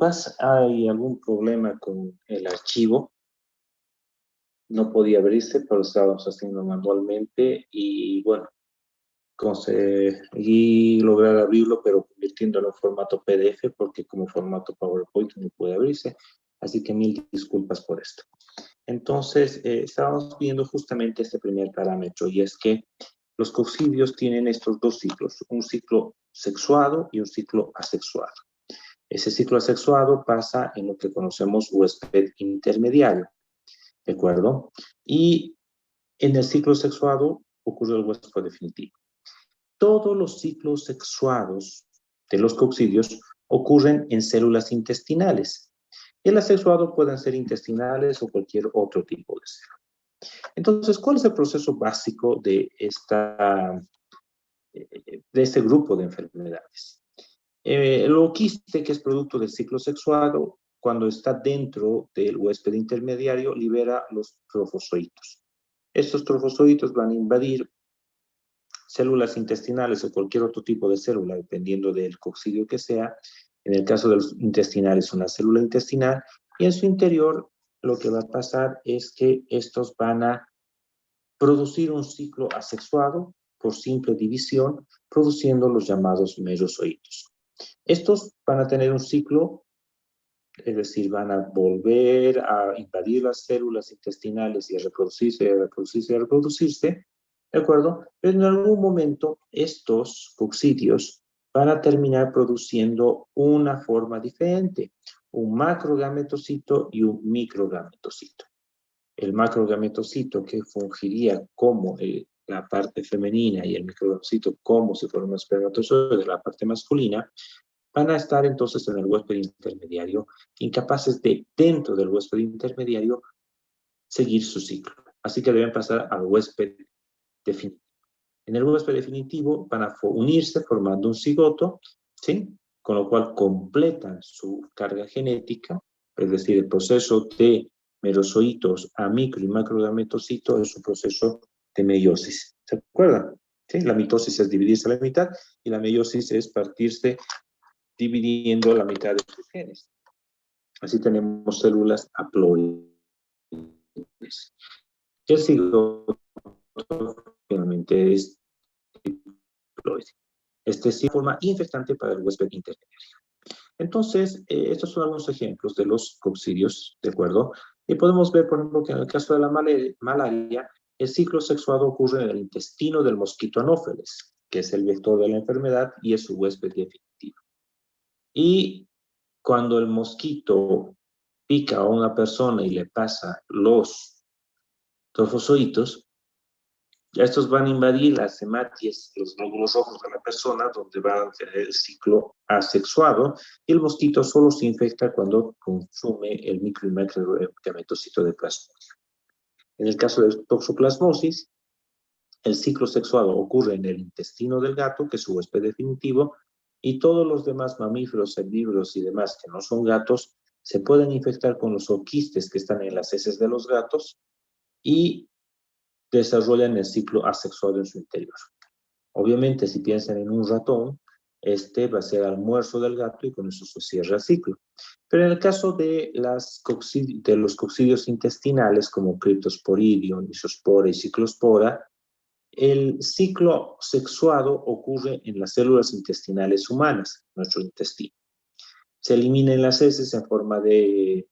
disculpas, hay algún problema con el archivo. No podía abrirse, pero estábamos haciendo manualmente y bueno, conseguí lograr abrirlo, pero convirtiéndolo en formato PDF, porque como formato PowerPoint no puede abrirse. Así que mil disculpas por esto. Entonces, estábamos viendo justamente este primer parámetro, y es que los cocidios tienen estos dos ciclos, un ciclo sexuado y un ciclo asexuado. Ese ciclo asexuado pasa en lo que conocemos huésped intermediario, ¿de acuerdo? Y en el ciclo sexuado ocurre el huésped definitivo. Todos los ciclos sexuados de los coccidios ocurren en células intestinales. El asexuado pueden ser intestinales o cualquier otro tipo de célula. Entonces, ¿cuál es el proceso básico de este grupo de enfermedades? El ooquiste, que es producto del ciclo sexuado, cuando está dentro del huésped intermediario, libera los trofozoitos. Estos trofozoitos van a invadir células intestinales o cualquier otro tipo de célula, dependiendo del coccidio que sea. En el caso de los intestinales, una célula intestinal, y en su interior lo que va a pasar es que estos van a producir un ciclo asexuado por simple división, produciendo los llamados merozoitos. Estos van a tener un ciclo, es decir, van a volver a invadir las células intestinales y a reproducirse, a reproducirse, a reproducirse, ¿de acuerdo? Pero en algún momento estos coccidios van a terminar produciendo una forma diferente, un macrogametocito y un microgametocito. El macrogametocito, que fungiría como la parte femenina, y el microgametocito como si fuera un espermatozoide de la parte masculina, van a estar entonces en el huésped intermediario, incapaces de, dentro del huésped intermediario, seguir su ciclo. Así que deben pasar al huésped definitivo. En el huésped definitivo van a unirse formando un cigoto, ¿sí? Con lo cual completan su carga genética, es decir, el proceso de merozoitos a micro y macrogametocito es un proceso de meiosis. ¿Se acuerdan? ¿Sí? La mitosis es dividirse a la mitad y la meiosis es partirse dividiendo la mitad de sus genes. Así tenemos células haploides. El cigoto finalmente es diploide. Este es forma infectante para el huésped intermediario. Entonces, estos son algunos ejemplos de los coccidios, ¿de acuerdo? Y podemos ver, por ejemplo, que en el caso de la malaria, el ciclo sexuado ocurre en el intestino del mosquito anófeles, que es el vector de la enfermedad y es su huésped definitivo. Y cuando el mosquito pica a una persona y le pasa los trofozoitos, estos van a invadir las hematies, los glóbulos rojos de la persona, donde va a tener el ciclo asexuado, y el mosquito solo se infecta cuando consume el micro y macrogametocito de plasmodio. En el caso de toxoplasmosis, el ciclo sexuado ocurre en el intestino del gato, que es su huésped definitivo, y todos los demás mamíferos, herbívoros y demás que no son gatos se pueden infectar con los ooquistes que están en las heces de los gatos y desarrollan el ciclo asexuado en su interior. Obviamente, si piensan en un ratón, este va a ser almuerzo del gato y con eso se cierra el ciclo. Pero en el caso de los coccidios intestinales, como Cryptosporidium, Isospora y Cyclospora, el ciclo sexuado ocurre en las células intestinales humanas, nuestro intestino. Se eliminan las heces en forma de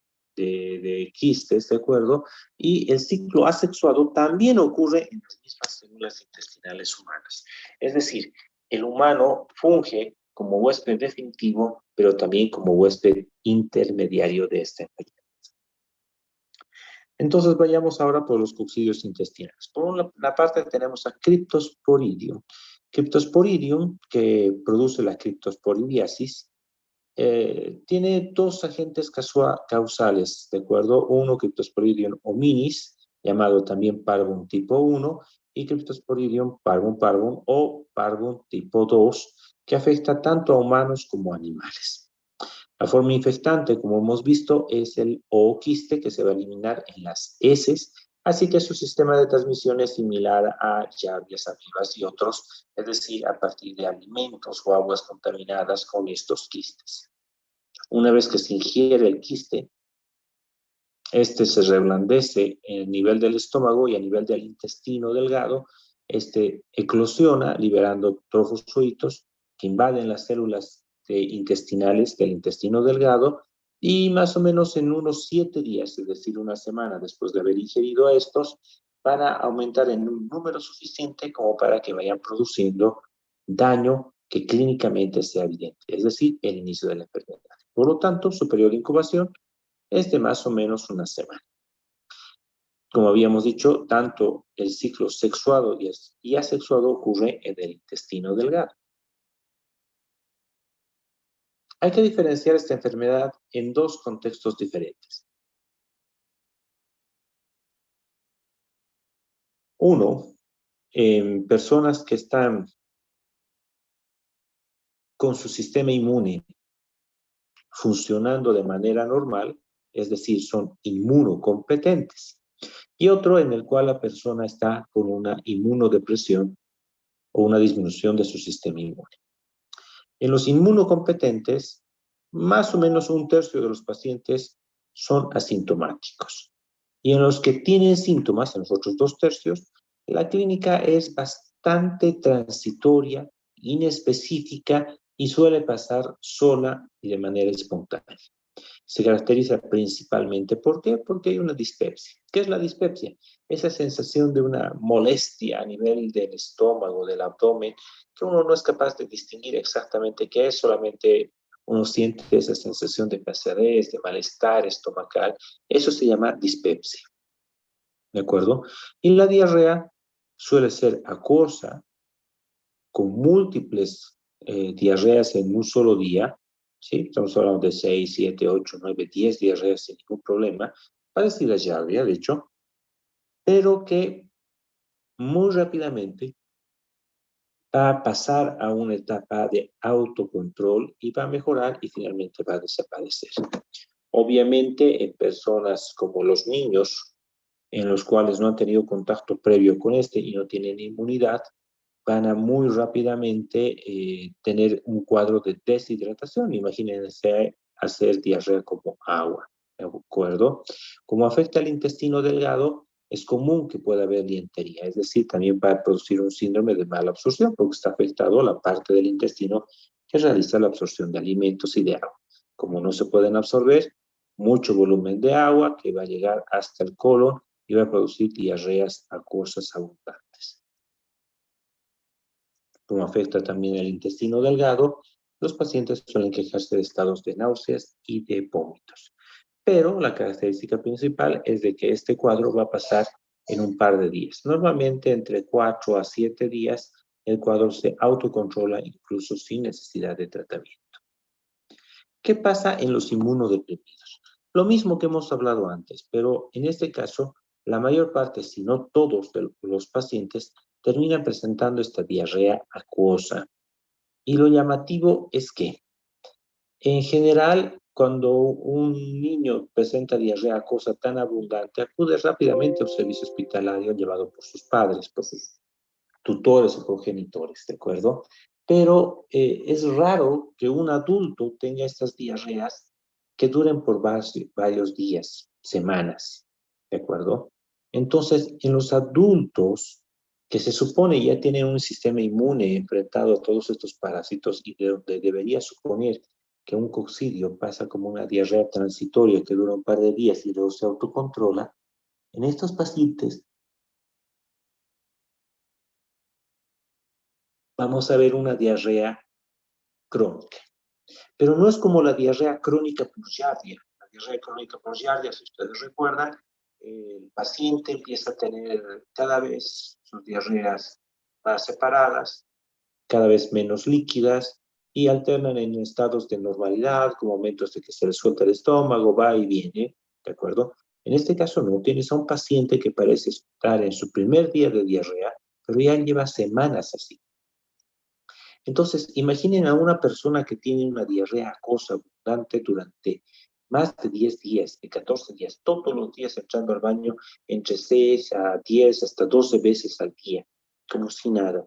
quistes, ¿de acuerdo? Y el ciclo asexuado también ocurre en las mismas células intestinales humanas. Es decir, el humano funge como huésped definitivo, pero también como huésped intermediario de esta enfermedad. Entonces vayamos ahora por los coccidios intestinales. Por una parte tenemos a Cryptosporidium. Cryptosporidium, que produce la criptosporidiasis, tiene dos agentes causales, ¿de acuerdo? Uno, Cryptosporidium hominis, llamado también Parvum tipo 1, y Cryptosporidium parvum parvum o Parvum tipo 2, que afecta tanto a humanos como a animales. La forma infectante, como hemos visto, es el ooquiste, que se va a eliminar en las heces, así que su sistema de transmisión es similar a llaves, amibas y otros, es decir, a partir de alimentos o aguas contaminadas con estos quistes. ¿De Una vez que se ingiere el quiste, este se reblandece en el nivel del estómago y a nivel del intestino delgado, este eclosiona liberando trofosforitos que invaden las células intestinales del intestino delgado y más o menos en unos 7 días, es decir, una semana después de haber ingerido a estos, van a aumentar en un número suficiente como para que vayan produciendo daño que clínicamente sea evidente, es decir, el inicio de la enfermedad. Por lo tanto, su periodo de incubación es de más o menos una semana. Como habíamos dicho, tanto el ciclo sexuado y asexuado ocurre en el intestino delgado. Hay que diferenciar esta enfermedad en dos contextos diferentes. Uno, en personas que están con su sistema inmune funcionando de manera normal, es decir, son inmunocompetentes. Y otro en el cual la persona está con una inmunodepresión o una disminución de su sistema inmune. En los inmunocompetentes, más o menos un tercio de los pacientes son asintomáticos. Y en los que tienen síntomas, en los otros 2 tercios, la clínica es bastante transitoria, inespecífica y suele pasar sola y de manera espontánea. Se caracteriza principalmente, ¿por qué? Porque hay una dispepsia. ¿Qué es la dispepsia? Esa sensación de una molestia a nivel del estómago, del abdomen, que uno no es capaz de distinguir exactamente qué es, solamente uno siente esa sensación de pesadez, de malestar estomacal. Eso se llama dispepsia, ¿de acuerdo? Y la diarrea suele ser acuosa, con múltiples diarreas en un solo día, ¿sí? Estamos hablando de 6, 7, 8, 9, 10 diarreas sin ningún problema, parecida ya había dicho, pero que muy rápidamente va a pasar a una etapa de autocontrol y va a mejorar y finalmente va a desaparecer. Obviamente en personas como los niños, en los cuales no han tenido contacto previo con este y no tienen inmunidad, van a muy rápidamente tener un cuadro de deshidratación. Imagínense hacer diarrea como agua, ¿de acuerdo? Como afecta al intestino delgado, es común que pueda haber dientería, es decir, también va a producir un síndrome de mala absorción porque está afectado la parte del intestino que realiza la absorción de alimentos y de agua. Como no se pueden absorber, mucho volumen de agua que va a llegar hasta el colon y va a producir diarreas acuosas abundantes. Como afecta también el intestino delgado, los pacientes suelen quejarse de estados de náuseas y de vómitos. Pero la característica principal es de que este cuadro va a pasar en un par de días. Normalmente entre 4 a 7 días el cuadro se autocontrola incluso sin necesidad de tratamiento. ¿Qué pasa en los inmunodeprimidos? Lo mismo que hemos hablado antes, pero en este caso, la mayor parte, si no todos de los pacientes, terminan presentando esta diarrea acuosa. Y lo llamativo es que, en general, cuando un niño presenta diarrea acuosa tan abundante, acude rápidamente a un servicio hospitalario llevado por sus padres, por sus tutores o progenitores, ¿de acuerdo? Pero es raro que un adulto tenga estas diarreas que duren por varios días, semanas, ¿de acuerdo? Entonces, en los adultos que se supone ya tienen un sistema inmune enfrentado a todos estos parásitos y de donde debería suponer que un coccidio pasa como una diarrea transitoria que dura un par de días y luego se autocontrola, en estos pacientes vamos a ver una diarrea crónica. Pero no es como la diarrea crónica por giardia. La diarrea crónica por giardia, si ustedes recuerdan, el paciente empieza a tener cada vez sus diarreas más separadas, cada vez menos líquidas y alternan en estados de normalidad, con momentos de que se le suelta el estómago, va y viene, ¿de acuerdo? En este caso no, tienes a un paciente que parece estar en su primer día de diarrea, pero ya lleva semanas así. Entonces, imaginen a una persona que tiene una diarrea acuosa abundante durante más de 10 días, de 14 días, todos los días entrando al baño entre 6 a 10, hasta 12 veces al día, como si nada.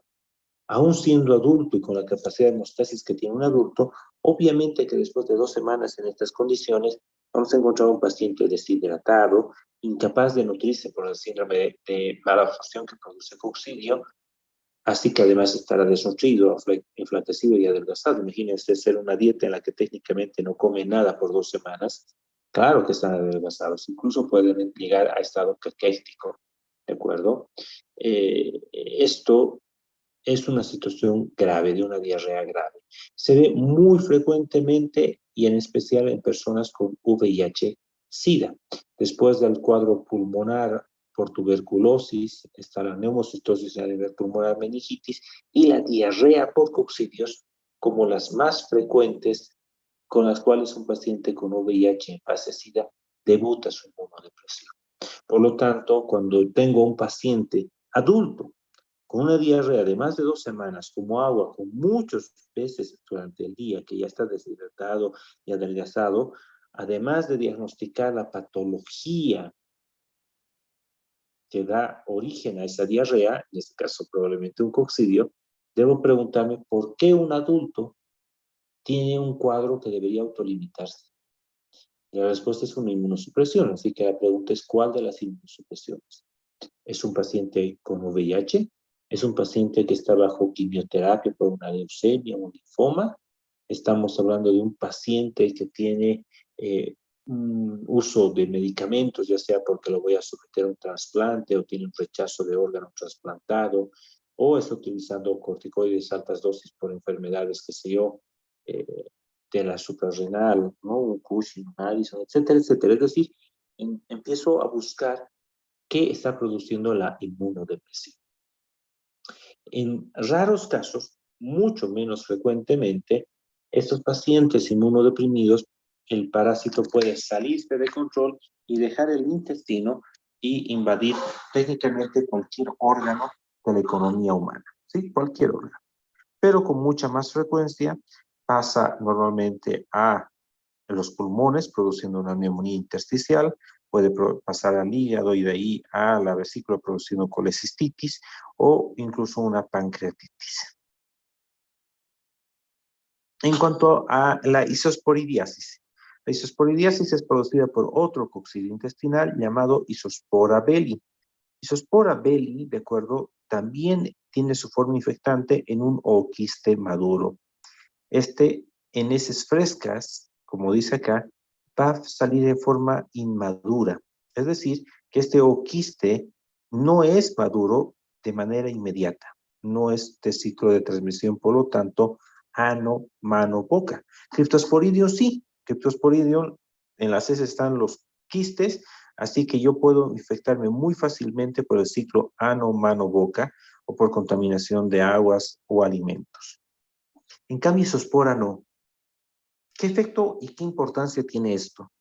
Aún siendo adulto y con la capacidad de hemostasis que tiene un adulto, Obviamente que después de 2 semanas en estas condiciones, vamos a encontrar un paciente deshidratado, incapaz de nutrirse por el síndrome de mala absorción que produce coccidio, así que además estará desnutrido, enflaquecido y adelgazado. Imagínense hacer una dieta en la que técnicamente no come nada por 2 semanas. Claro que están adelgazados, incluso pueden llegar a estado caquético, ¿de acuerdo? Esto es una situación grave, de una diarrea grave. Se ve muy frecuentemente y en especial en personas con VIH-Sida. Después del cuadro pulmonar por tuberculosis, está la neumocitosis a nivel pulmonar, meningitis y la diarrea por coccidios como las más frecuentes con las cuales un paciente con VIH en fase SIDA debuta su inmunodepresión. Por lo tanto, cuando tengo un paciente adulto con una diarrea de más de 2 semanas, como agua, con muchos veces durante el día, que ya está deshidratado y adelgazado, además de diagnosticar la patología que da origen a esa diarrea, en este caso probablemente un coccidio, debo preguntarme por qué un adulto tiene un cuadro que debería autolimitarse. La respuesta es una inmunosupresión, así que la pregunta es ¿cuál de las inmunosupresiones? ¿Es un paciente con VIH? ¿Es un paciente que está bajo quimioterapia por una leucemia o un linfoma? Estamos hablando de un paciente que tiene un uso de medicamentos, ya sea porque lo voy a someter a un trasplante o tiene un rechazo de órgano trasplantado, o está utilizando corticoides altas dosis por enfermedades, qué sé yo, eh, de la suprarrenal, ¿no? Un Cushing, un Addison, etcétera, etcétera. Es decir, empiezo a buscar qué está produciendo la inmunodepresión. En raros casos, mucho menos frecuentemente, estos pacientes inmunodeprimidos, el parásito puede salirse de control y dejar el intestino y invadir técnicamente cualquier órgano de la economía humana, ¿sí? Cualquier órgano. Pero con mucha más frecuencia pasa normalmente a los pulmones, produciendo una neumonía intersticial, puede pasar al hígado y de ahí a la vesícula produciendo colecistitis o incluso una pancreatitis. En cuanto a la isosporidiasis, la isosporidiasis es producida por otro coccidio intestinal llamado Isospora belli. Isospora belli, de acuerdo, también tiene su forma infectante en un ooquiste maduro. En heces frescas, como dice acá, va a salir de forma inmadura. Es decir, que este ooquiste no es maduro de manera inmediata. No es de ciclo de transmisión, por lo tanto, ano, mano, boca. Cryptosporidium sí. Cryptosporidium, en las heces están los quistes, así que yo puedo infectarme muy fácilmente por el ciclo ano, mano, boca o por contaminación de aguas o alimentos. En cambio, isospora no. ¿Qué efecto y qué importancia tiene esto?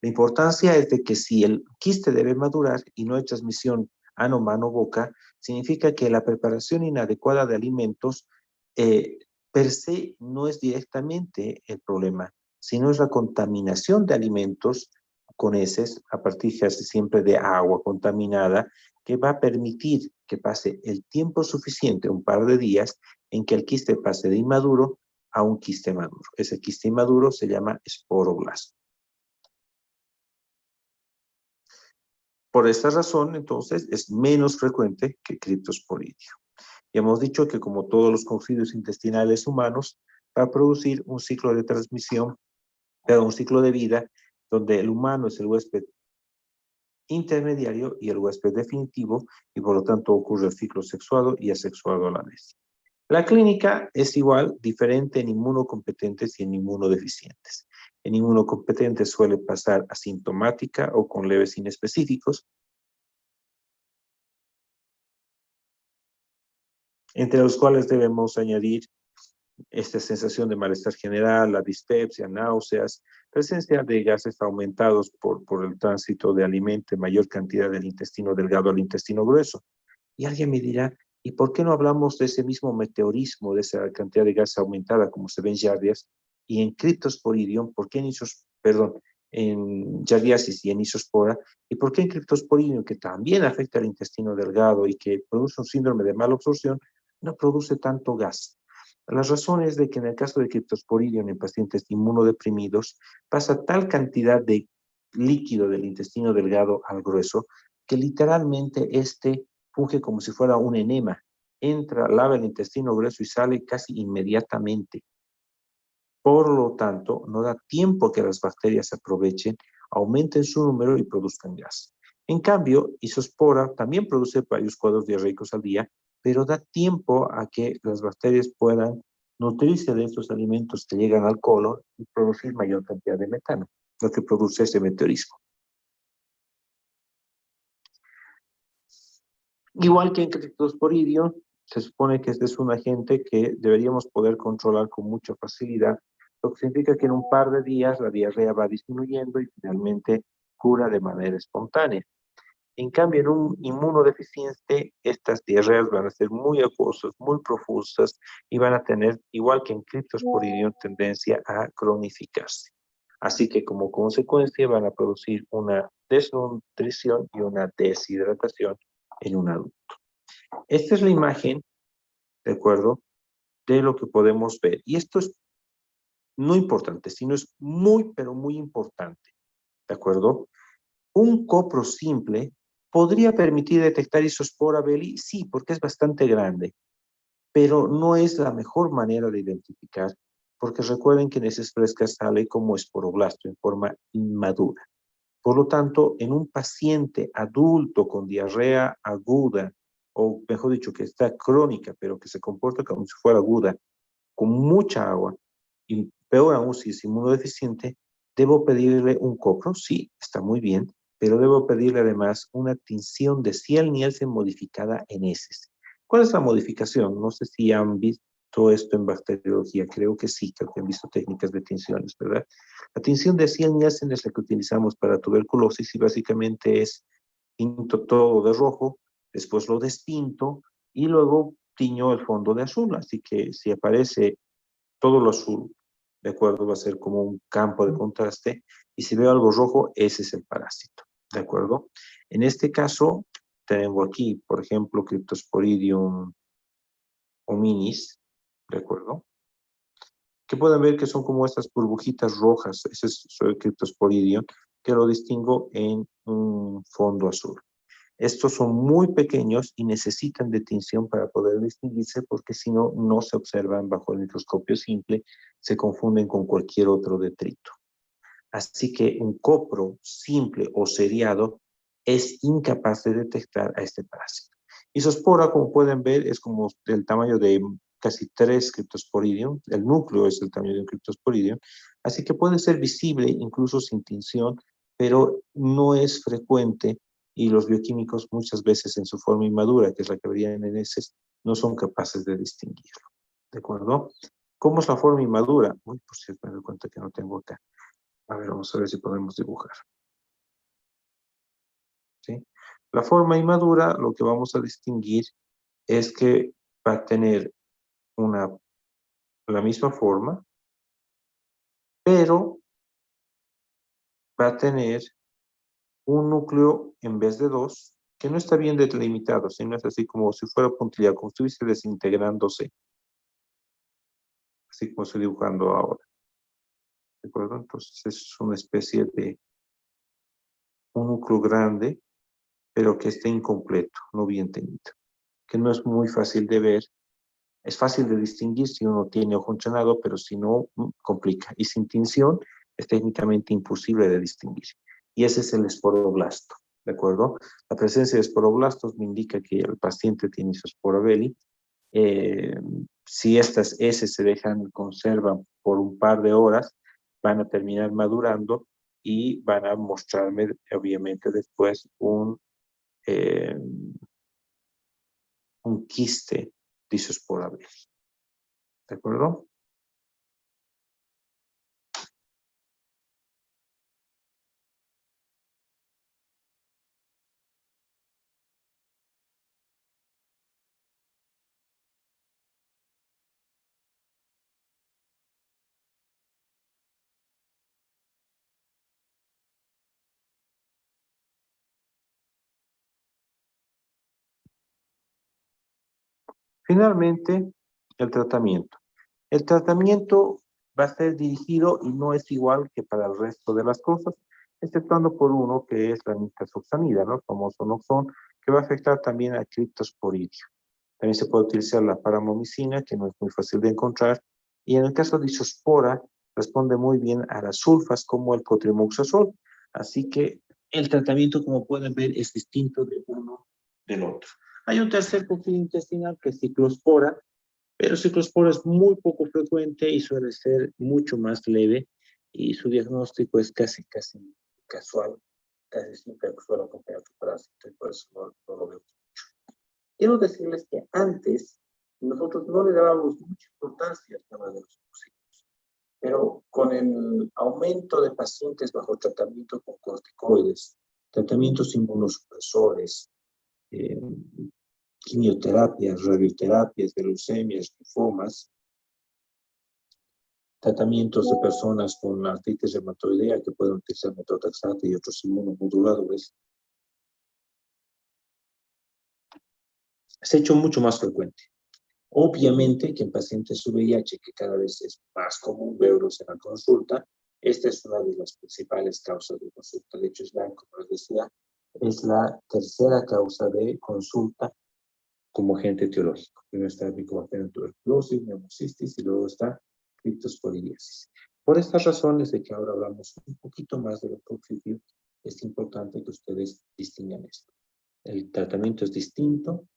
La importancia es de que si el quiste debe madurar y no hay transmisión ano, mano, boca, significa que la preparación inadecuada de alimentos per se no es directamente el problema, sino es la contaminación de alimentos con heces, a partir casi siempre de agua contaminada, que va a permitir que pase el tiempo suficiente, un par de días, en que el quiste pase de inmaduro a un quiste maduro. Ese quiste inmaduro se llama esporoblasto. Por esta razón, entonces, es menos frecuente que criptosporidio. Y hemos dicho que como todos los coccidios intestinales humanos, va a producir un ciclo de transmisión, un ciclo de vida, donde el humano es el huésped intermediario y el huésped definitivo, y por lo tanto ocurre el ciclo sexuado y asexuado a la vez. La clínica es igual, diferente en inmunocompetentes y en inmunodeficientes. En inmunocompetentes suele pasar asintomática o con leves inespecíficos, entre los cuales debemos añadir esta sensación de malestar general, la dispepsia, náuseas, presencia de gases aumentados por el tránsito de alimento en mayor cantidad del intestino delgado al intestino grueso. Y alguien me dirá, ¿y por qué no hablamos de ese mismo meteorismo, de esa cantidad de gas aumentada como se ve en Giardias y en Cryptosporidium? ¿Por qué en Giardiasis y en Isospora? ¿Y por qué en Cryptosporidium, que también afecta al intestino delgado y que produce un síndrome de mala absorción, no produce tanto gas? La razón es de que en el caso de Cryptosporidium en pacientes inmunodeprimidos pasa tal cantidad de líquido del intestino delgado al grueso que literalmente este funge como si fuera un enema. Entra, lava el intestino grueso y sale casi inmediatamente. Por lo tanto, no da tiempo que las bacterias se aprovechen, aumenten su número y produzcan gas. En cambio, Isospora también produce varios cuadros diarreicos al día, pero da tiempo a que las bacterias puedan nutrirse de estos alimentos que llegan al colon y producir mayor cantidad de metano, lo que produce ese meteorismo. Igual que en Cryptosporidium, se supone que este es un agente que deberíamos poder controlar con mucha facilidad, lo que significa que en un par de días la diarrea va disminuyendo y finalmente cura de manera espontánea. En cambio, en un inmunodeficiente, estas diarreas van a ser muy acuosas, muy profusas y van a tener, igual que en Cryptosporidium, tendencia a cronificarse. Así que como consecuencia van a producir una desnutrición y una deshidratación en un adulto. Esta es la imagen, ¿de acuerdo?, de lo que podemos ver. Y esto es no importante, sino es muy, pero muy importante, ¿de acuerdo? Un copro simple podría permitir detectar Isospora belli, sí, porque es bastante grande, pero no es la mejor manera de identificar, porque recuerden que en heces frescas sale como esporoblasto en forma inmadura. Por lo tanto, en un paciente adulto con diarrea aguda, o mejor dicho, que está crónica, pero que se comporta como si fuera aguda, con mucha agua, y peor aún si es inmunodeficiente, debo pedirle un copro, sí, está muy bien, pero debo pedirle además una tinción de Ciel-Nielsen modificada en heces. ¿Cuál es la modificación? No sé si han visto esto en bacteriología, creo que sí, creo que han visto técnicas de tinciones, ¿verdad? La tinción de Ciel-Nielsen es la que utilizamos para tuberculosis y básicamente es pinto todo de rojo, después lo despinto y luego tiño el fondo de azul, así que si aparece todo lo azul, de acuerdo, va a ser como un campo de contraste, y si veo algo rojo, ese es el parásito, de acuerdo. En este caso, tengo aquí, por ejemplo, Cryptosporidium hominis, de acuerdo, que pueden ver que son como estas burbujitas rojas, ese es el Cryptosporidium, que lo distingo en un fondo azul. Estos son muy pequeños y necesitan de tinción para poder distinguirse porque si no, no se observan bajo el microscopio simple, se confunden con cualquier otro detrito. Así que un copro simple o seriado es incapaz de detectar a este parásito. Isospora, como pueden ver, es como del tamaño de casi 3 Cryptosporidium, el núcleo es el tamaño de un Cryptosporidium, así que puede ser visible incluso sin tinción, pero no es frecuente y los bioquímicos muchas veces en su forma inmadura, que es la que verían en heces, no son capaces de distinguirlo. ¿De acuerdo? ¿Cómo es la forma inmadura? Uy, por cierto, me doy cuenta que no tengo acá. A ver, vamos a ver si podemos dibujar. ¿Sí? La forma inmadura, lo que vamos a distinguir es que va a tener la misma forma, pero va a tener un núcleo en vez de dos, que no está bien delimitado, sino es así como si fuera puntillado, como si estuviese desintegrándose, así como estoy dibujando ahora. ¿De acuerdo? Entonces es una especie de un núcleo grande, pero que esté incompleto, no bien teñido, que no es muy fácil de ver. Es fácil de distinguir si uno tiene ojo entrenado, pero si no, complica. Y sin tinción es técnicamente imposible de distinguir. Y ese es el esporoblasto, ¿de acuerdo? La presencia de esporoblastos me indica que el paciente tiene Isospora belli. Si estas heces se dejan, conservan por un par de horas, van a terminar madurando y van a mostrarme, obviamente, después eh, un quiste de Isospora belli. ¿De acuerdo? Finalmente, el tratamiento. El tratamiento va a ser dirigido y no es igual que para el resto de las cosas, exceptuando por uno que es la nitazoxanida, ¿no? El famoso Noxón, que va a afectar también a criptosporidia. También se puede utilizar la paramomicina, que no es muy fácil de encontrar, y en el caso de isospora, responde muy bien a las sulfas como el cotrimoxazol. Así que el tratamiento, como pueden ver, es distinto de uno del otro. Hay un tercer conflicto intestinal que es ciclospora, pero ciclospora es muy poco frecuente y suele ser mucho más leve, y su diagnóstico es casi casual, casi siempre suele acompañar otro parásito, y por eso no lo vemos. Quiero decirles que antes nosotros no le dábamos mucha importancia al tema de los toxicos, pero con el aumento de pacientes bajo tratamiento con corticoides, tratamientos inmunosupresores, eh, quimioterapias, radioterapias de leucemias, linfomas, tratamientos de personas con artritis reumatoidea que pueden utilizar metotrexato y otros inmunomoduladores, se ha hecho mucho más frecuente. Obviamente que en pacientes VIH, que cada vez es más común verlos en la consulta, esta es una de las principales causas de consulta. De hecho, como les decía, es la tercera causa de consulta como agente etiológico. Primero está Mycobacterium tuberculosis, neumocistis, y luego está criptosporidiasis. Por estas razones de que ahora hablamos un poquito más de lo cognitivo, es importante que ustedes distingan esto. El tratamiento es distinto,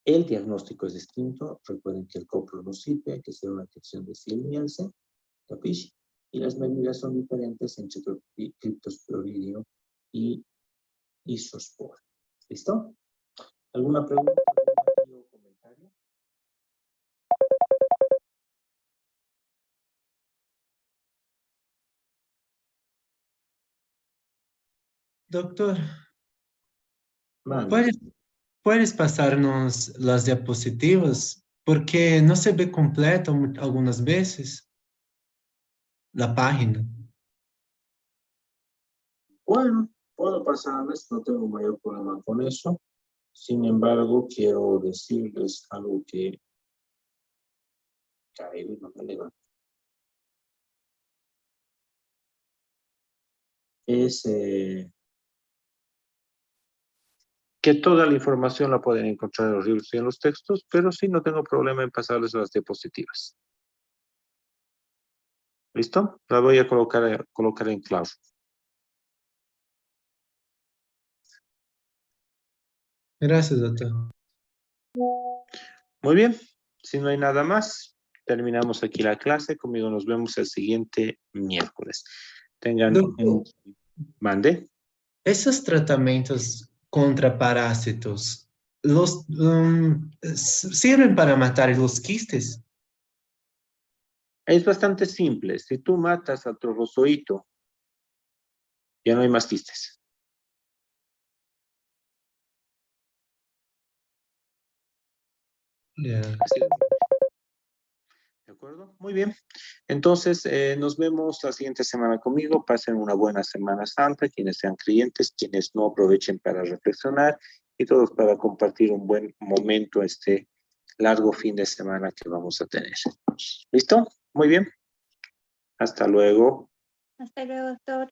el diagnóstico es distinto. Recuerden que el copro no sirve, hay que hacer una detección de Ciel-Nielsen, ¿capiche? Y las medidas son diferentes entre criptosporidio y isospora. ¿Listo? ¿Alguna pregunta o comentario? Doctor, Mande. ¿puedes pasarnos las diapositivas? Porque no se ve completo algunas veces la página. Bueno, puedo pasarles, no tengo mayor problema con eso. Sin embargo, quiero decirles algo que cae, no me levanto. Es que toda la información la pueden encontrar en los libros y en los textos, pero sí no tengo problema en pasarles las diapositivas. ¿Listo? La voy a colocar en claro. Gracias, doctor. Muy bien. Si no hay nada más, terminamos aquí la clase. Conmigo nos vemos el siguiente miércoles. Tengan un... Mande. Esos tratamientos contra parásitos, ¿sirven para matar los quistes? Es bastante simple. Si tú matas al trogozoito, ya no hay más quistes. Yeah. ¿De acuerdo? Muy bien. Entonces, nos vemos la siguiente semana conmigo. Pasen una buena Semana Santa, quienes sean creyentes, quienes no, aprovechen para reflexionar, y todos para compartir un buen momento este largo fin de semana que vamos a tener. ¿Listo? Muy bien. Hasta luego. Hasta luego, doctor.